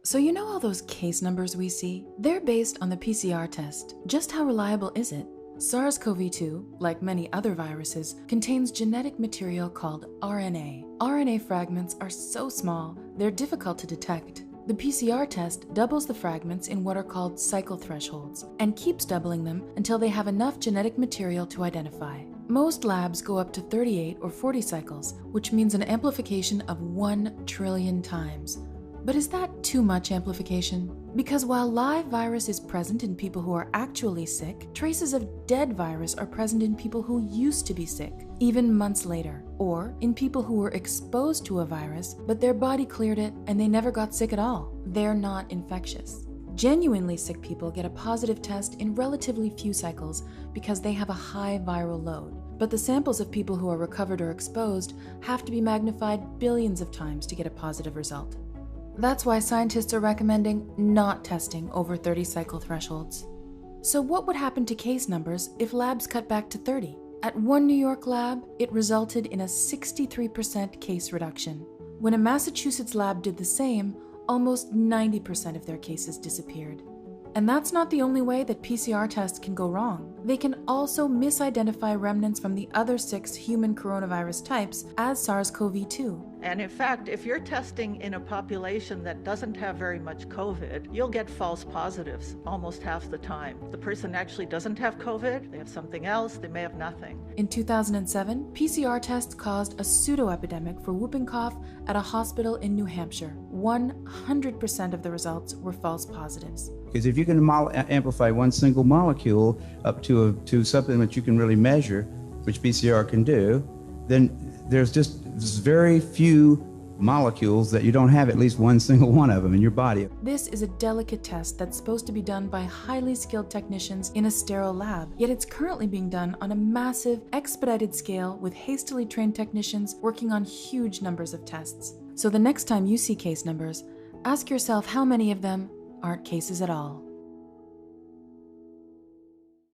So you know all those case numbers we see? They're based on the PCR test. Just how reliable is it? SARS-CoV-2, like many other viruses, contains genetic material called RNA. RNA fragments are so small, they're difficult to detect. The PCR test doubles the fragments in what are called cycle thresholds and keeps doubling them until they have enough genetic material to identify. Most labs go up to 38 or 40 cycles, which means an amplification of 1 trillion times. But is that too much amplification? Because while live virus is present in people who are actually sick, traces of dead virus are present in people who used to be sick, even months later, or in people who were exposed to a virus, but their body cleared it and they never got sick at all. They're not infectious. Genuinely sick people get a positive test in relatively few cycles because they have a high viral load. But the samples of people who are recovered or exposed have to be magnified billions of times to get a positive result. That's why scientists are recommending not testing over 30 cycle thresholds. So what would happen to case numbers if labs cut back to 30? At one New York lab, it resulted in a 63% case reduction. When a Massachusetts lab did the same, almost 90% of their cases disappeared. And that's not the only way that PCR tests can go wrong. They can also misidentify remnants from the other 6 human coronavirus types as SARS-CoV-2. And in fact, if you're testing in a population that doesn't have very much COVID, you'll get false positives almost half the time. The person actually doesn't have COVID, they have something else, they may have nothing. In 2007, PCR tests caused a pseudo-epidemic for whooping cough at a hospital in New Hampshire. 100% of the results were false positives. Because if you can amplify one single molecule up to something that you can really measure, which PCR can do, then there's just very few molecules that you don't have at least one single one of them in your body. This is a delicate test that's supposed to be done by highly skilled technicians in a sterile lab, yet it's currently being done on a massive, expedited scale with hastily trained technicians working on huge numbers of tests. So the next time you see case numbers, ask yourself how many of them aren't cases at all.